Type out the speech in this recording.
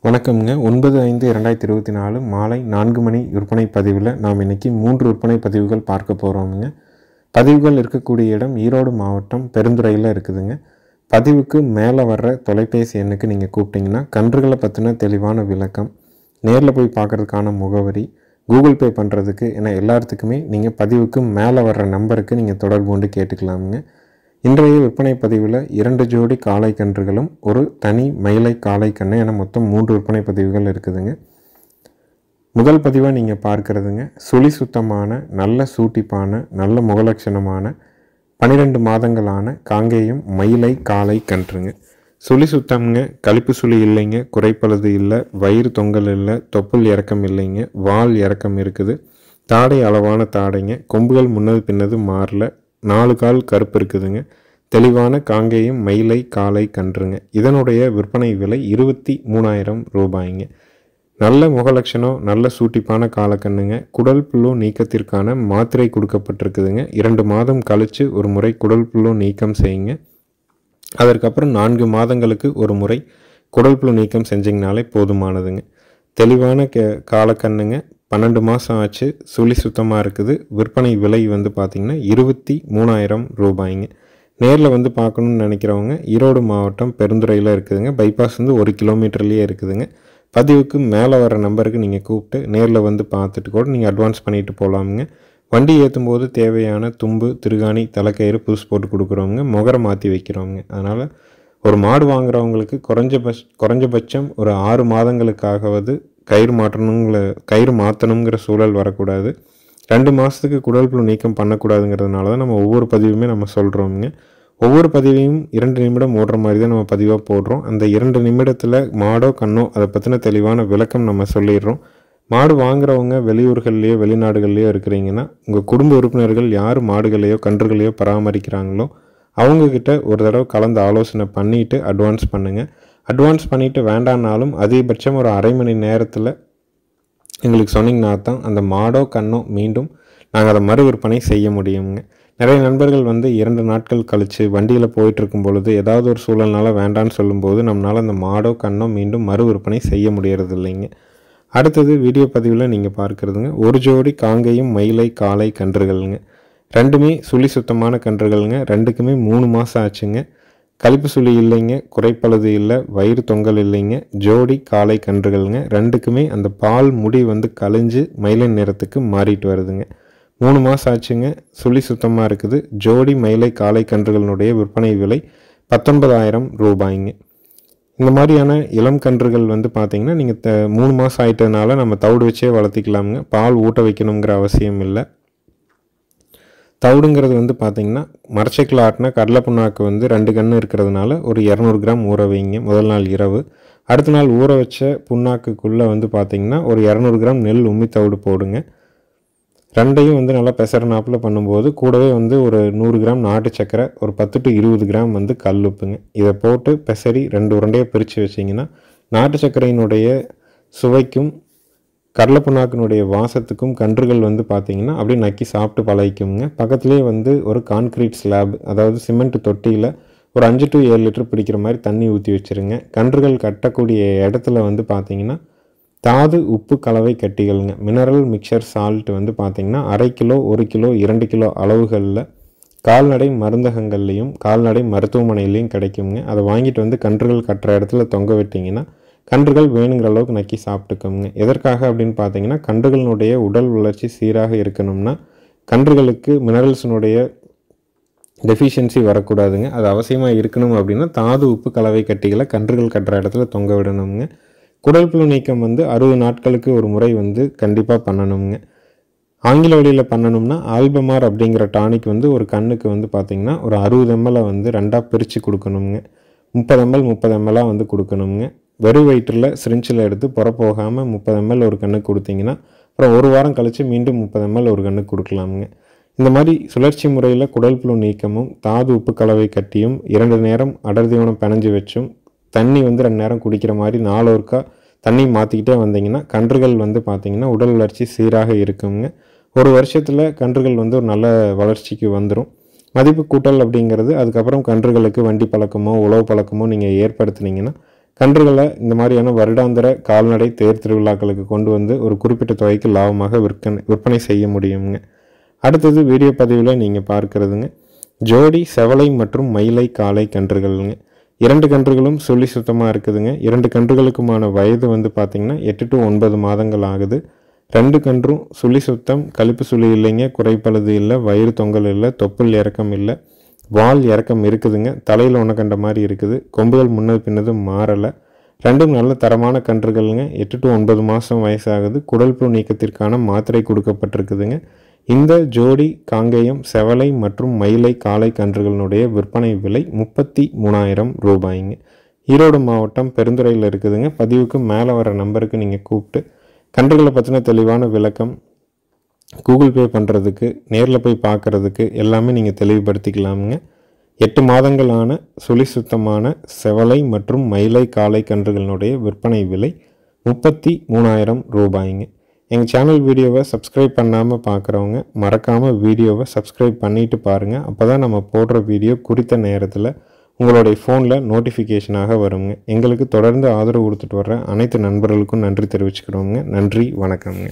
வணக்கம்ங்க. 9/5/2024 மாலை 4 மணி விற்பனை பதிவில் நாம் இன்றைக்கி 3 விற்பனை பதிவுகள் பார்க்க போகிறோமுங்க. பதிவுகள் இருக்கக்கூடிய இடம் ஈரோடு மாவட்டம் பெருந்துறையில் இருக்குதுங்க. பதிவுக்கு மேலே வர்ற தொலைபேசி எண்ணுக்கு நீங்கள் கூப்பிட்டிங்கன்னா கன்றுகளை பற்றின தெளிவான விளக்கம், நேரில் போய் பார்க்குறதுக்கான முகவரி, கூகுள் பே பண்ணுறதுக்கு என எல்லாத்துக்குமே நீங்கள் பதிவுக்கு மேலே வர்ற நம்பருக்கு நீங்கள் தொடர்பு கொண்டு கேட்டுக்கலாமுங்க. இன்றைய விற்பனை பதிவில் 2 ஜோடி காளை கன்றுகளும் ஒரு தனி மயிலை காளை கன்று என மொத்தம் 3 விற்பனை பதிவுகள் இருக்குதுங்க. முதல் பதிவாக நீங்கள் பார்க்குறதுங்க சுழி சுத்தமான நல்ல சூட்டிப்பான நல்ல முகலட்சணமான 12 மாதங்களான காங்கேயம் மயிலை காளை கன்றுங்க. சுழி சுத்தம்ங்க, கழிப்பு சுழி இல்லைங்க, குறைப்பழுது இல்லை, வயிறு தொங்கல் இல்லை, தொப்புள் இறக்கம் இல்லைங்க, வால் இறக்கம் இருக்குது, தாடை அளவான தாடைங்க, கொம்புகள் முன்னது பின்னது மாறல, 4 கால் கருப்பு இருக்குதுங்க. தெளிவான காங்கேயம் மயிலை காளை கன்றுங்க. இதனுடைய விற்பனை விலை 23,000 ரூபாய்ங்க. நல்ல முகலட்சணம், நல்ல சூட்டிப்பான காலக்கண்ணுங்க. குடல் புழு நீக்கத்திற்கான மாத்திரை கொடுக்கப்பட்டிருக்குதுங்க. 2 மாதம் கழித்து ஒரு முறை குடல் புழு நீக்கம் செய்யுங்க. அதற்கப்புறம் 4 மாதங்களுக்கு ஒரு முறை குடல் புழு நீக்கம் செஞ்சிங்கனாலே போதுமானதுங்க. தெளிவான காலக்கண்ணுங்க. 12 மாதம் ஆச்சு, சுழி சுத்தமாக இருக்குது. விற்பனை விலை வந்து பார்த்திங்கன்னா 23,000 ரூபாய்ங்க. நேரில் வந்து பார்க்கணுன்னு நினைக்கிறவங்க ஈரோடு மாவட்டம் பெருந்துறையில் இருக்குதுங்க. பைபாஸ் வந்து 1 கிலோமீட்டர்லேயே இருக்குதுங்க. பதிவுக்கு மேலே வர நம்பருக்கு நீங்கள் கூப்பிட்டு நேரில் வந்து பார்த்துட்டு கூட நீங்கள் அட்வான்ஸ் பண்ணிவிட்டு போகலாமுங்க. வண்டி ஏற்றும் போது தேவையான தும்பு, திருகாணி, தலைக்கயிறு புதுசு போட்டு கொடுக்குறவங்க, முகரை மாற்றி வைக்கிறவங்க. அதனால் ஒரு மாடு வாங்குறவங்களுக்கு குறைஞ்சபட்சம் ஒரு 6 மாதங்களுக்காகவது கயிறு மாற்றணுங்கிற சூழல் வரக்கூடாது. 2 மாதத்துக்கு குடல் புழு நீக்கம் பண்ணக்கூடாதுங்கிறதுனால தான் நம்ம ஒவ்வொரு பதிவுமே நம்ம சொல்கிறோமுங்க. ஒவ்வொரு பதிவையும் 2 நிமிடம் ஓடுற மாதிரி தான் நம்ம பதிவாக போடுறோம். அந்த 2 நிமிடத்தில் மாடோ கண்ணோ அதை பற்றின தெளிவான விளக்கம் நம்ம சொல்லிடுறோம். மாடு வாங்குறவங்க வெளியூர்கள்லேயோ வெளிநாடுகள்லேயோ இருக்கிறீங்கன்னா உங்கள் குடும்ப உறுப்பினர்கள் யார் மாடுகளையோ கன்றுகளையோ பராமரிக்கிறாங்களோ அவங்கக்கிட்ட ஒரு தடவை கலந்து ஆலோசனை பண்ணிவிட்டு அட்வான்ஸ் பண்ணுங்கள். அட்வான்ஸ் பண்ணிவிட்டு வேண்டான்னாலும் அதிகபட்சம் ஒரு அரை மணி நேரத்தில் எங்களுக்கு சொன்னிங்கன்னா தான் அந்த மாடோ கண்ணோ மீண்டும் நாங்கள் அதை மறு விற்பனை செய்ய முடியுங்க. நிறைய நண்பர்கள் வந்து 2 நாட்கள் கழித்து வண்டியில் போயிட்டுருக்கும் பொழுது ஏதாவது ஒரு சூழல்னால வேண்டான்னு சொல்லும்போது நம்மளால் அந்த மாடோ கண்ணோ மீண்டும் மறு விற்பனை செய்ய முடியறது இல்லைங்க. அடுத்தது வீடியோ பதிவில் நீங்கள் பார்க்குறதுங்க ஒரு ஜோடி காங்கேயம் மயிலை காளை கன்றுகள்ங்க. 2மே சுழி சுத்தமான கன்றுகள்ங்க. 2க்குமே 3 மாதம் ஆச்சுங்க. கழிப்பு சுழி இல்லைங்க, குறைப்பழுது இல்லை, வயிறு தொங்கல் இல்லைங்க. ஜோடி காளை கன்றுகள்ங்க. 2க்குமே அந்த பால் முடி வந்து கழிஞ்சு மயிலை நிறத்துக்கு மாறிட்டு வருதுங்க. 3 மாதம் ஆச்சுங்க. சுழி சுத்தமாக இருக்குது. ஜோடி மயிலை காளை கன்றுகளினுடைய விற்பனை விலை 19,000 ரூபாய்ங்க. இந்த மாதிரியான இளம் கன்றுகள் வந்து பார்த்திங்கன்னா நீங்கள் 3 மாதம் ஆகிட்டதுனால நம்ம தவிடு வச்சே வளர்த்திக்கலாமுங்க. பால் ஊட்ட வைக்கணுங்கிற அவசியம் இல்லை. தவிடுங்கிறது வந்து பார்த்திங்கன்னா மரச்சைக்கில் ஆட்டினா கடலை புண்ணாக்கு வந்து 2 கன்று இருக்கிறதுனால ஒரு 200 கிராம் ஊற வைங்க முதல் நாள் இரவு. அடுத்த நாள் ஊற வச்ச புண்ணாக்குக்குள்ளே வந்து பார்த்திங்கன்னா ஒரு 200 கிராம் நெல் உம்மி தவிடு போடுங்க. 2ஐயும் வந்து நல்லா பெசரனாப்பில் பண்ணும்போது கூடவே வந்து ஒரு 100 கிராம் நாட்டு சக்கரை, ஒரு 10 to 20 கிராம் வந்து கல் உப்புங்க. இதை போட்டு பெசரி 2 உருண்டையாக பிரித்து வச்சிங்கன்னா நாட்டு சர்க்கரையினுடைய சுவைக்கும் கடலை புண்ணாக்கினுடைய வாசத்துக்கும் கன்றுகள் வந்து பார்த்திங்கன்னா அப்படியே நக்கி சாப்பிட்டு பழகிக்குங்க. பக்கத்துலேயே வந்து ஒரு கான்க்ரீட் ஸ்லாப், அதாவது சிமெண்ட் தொட்டியில் ஒரு 5 to 7 லிட்டர் பிடிக்கிற மாதிரி தண்ணி ஊற்றி வச்சுருங்க. கன்றுகள் கட்டக்கூடிய இடத்துல வந்து பார்த்திங்கன்னா தாது உப்பு கலவை கட்டிகள்ங்க, மினரல் மிக்சர் சால்ட் வந்து பார்த்திங்கன்னா 1/2 கிலோ 1 கிலோ 2 கிலோ அளவுகளில் கால்நடை மருந்தகங்கள்லேயும் கால்நடை மருத்துவமனையிலையும் கிடைக்குங்க. அதை வாங்கிட்டு வந்து கன்றுகள் கட்டுற இடத்துல தொங்க விட்டிங்கன்னா கன்றுகள் வேணுங்கிற அளவுக்கு நக்கி சாப்பிட்டுக்கோங்க. எதற்காக அப்படின்னு பார்த்தீங்கன்னா கன்றுகளினுடைய உடல் வளர்ச்சி சீராக இருக்கணும்னா கன்றுகளுக்கு மினரல்ஸினுடைய டெஃபிஷியன்சி வரக்கூடாதுங்க. அது அவசியமாக இருக்கணும் அப்படின்னா தாது உப்பு கலவை கட்டிகளை கன்றுகள் கட்டுற இடத்துல தொங்க விடணுங்க. குடல் புழு நீக்கம் வந்து 60 நாட்களுக்கு ஒரு முறை வந்து கண்டிப்பாக பண்ணணுங்க. ஆங்கில வழியில் பண்ணணும்னா ஆல்பமார் அப்படிங்கிற டானிக் வந்து ஒரு கண்ணுக்கு வந்து பார்த்திங்கன்னா ஒரு 60 ml வந்து 2ஆக பிரித்து கொடுக்கணுங்க. 30 ml வந்து கொடுக்கணுங்க. வெறும் வயிற்றில் சிரிஞ்சில் எடுத்து புறப்போகாமல் 30 ml ஒரு கண்ணுக்கு கொடுத்தீங்கன்னா அப்புறம் ஒரு வாரம் கழித்து மீண்டும் 30 ml ஒரு கண்ணுக்கு கொடுக்கலாமுங்க. இந்த மாதிரி சுழற்சி முறையில் குடல் புழு நீக்கமும் தாது உப்பு கலவை கட்டியும் 2 நேரம் அடர் தீவனம் பிணைஞ்சு வச்சும் தண்ணி வந்து 2 நேரம் குடிக்கிற மாதிரி 4 ஒருக்கா தண்ணி மாற்றிக்கிட்டே வந்தீங்கன்னா கன்றுகள் வந்து பார்த்திங்கன்னா உடல் வளர்ச்சி சீராக இருக்குங்க. ஒரு வருஷத்தில் கன்றுகள் வந்து ஒரு நல்ல வளர்ச்சிக்கு வந்துடும். மதிப்பு கூட்டல் அப்படிங்கிறது அதுக்கப்புறம் கன்றுகளுக்கு வண்டி பழக்கமோ உழவு பழக்கமோ நீங்கள் ஏற்படுத்தினீங்கன்னா கன்றுகளை இந்த மாதிரியான வருடாந்திர கால்நடை தேர் திருவிழாக்களுக்கு கொண்டு வந்து ஒரு குறிப்பிட்ட தொகைக்கு லாபமாக விற்பனை செய்ய முடியுங்க. அடுத்தது வீடியோ பதிவில் நீங்கள் பார்க்குறதுங்க ஜோடி செவலை மற்றும் மயிலை காளை கன்றுகள்ங்க. 2 கன்றுகளும் சுழி சுத்தமாக இருக்குதுங்க. 2 கன்றுகளுக்குமான வயது வந்து பார்த்திங்கன்னா 8 to 9 மாதங்கள் ஆகுது. 2 கன்றும் சுழி சுத்தம், கழிப்பு சுழி இல்லைங்க, குறைப்பழுது இல்லை, வயிறு தொங்கல் இல்லை, தொப்புள் இறக்கம் இல்லை, வால் இறக்கம் இருக்குதுங்க, தலையில் ஒன்று மாதிரி இருக்குது, கொம்புகள் முன்னது பின்னது மாறலை. 2ம் நல்ல தரமான கன்றுகள்ங்க. 8 to 9 மாதம் வயசாகுது. குடல் புழு நீக்கத்திற்கான மாத்திரை கொடுக்கப்பட்டிருக்குதுங்க. இந்த ஜோடி காங்கேயம் செவலை மற்றும் மயிலை காளை கன்றுகளினுடைய விற்பனை விலை 33,000 ரூபாய்ங்க. ஈரோடு மாவட்டம் பெருந்துறையில் இருக்குதுங்க. பதிவுக்கு மேலே வர நம்பருக்கு நீங்கள் கூப்பிட்டு கன்றுகளை பற்றின தெளிவான விளக்கம், கூகுள் பே பண்ணுறதுக்கு, நேரில் போய் பார்க்குறதுக்கு எல்லாமே நீங்கள் தெளிவுபடுத்திக்கலாமுங்க. 8 மாதங்களான சுழி சுத்தமான செவலை மற்றும் மயிலை காளை கன்றுகளினுடைய விற்பனை விலை 33,000 ரூபாய்ங்க. எங்கள் சேனல் வீடியோவை சப்ஸ்கிரைப் பண்ணாமல் பார்க்குறவங்க மறக்காமல் வீடியோவை சப்ஸ்கிரைப் பண்ணிவிட்டு பாருங்கள். அப்போ தான் நம்ம போடுற வீடியோ குறித்த நேரத்தில் உங்களுடைய ஃபோனில் நோட்டிஃபிகேஷனாக வருங்க. எங்களுக்கு தொடர்ந்து ஆதரவு கொடுத்துட்டு வர்ற அனைத்து நண்பர்களுக்கும் நன்றி தெரிவிச்சுக்கிறோங்க. நன்றி, வணக்கம்ங்க.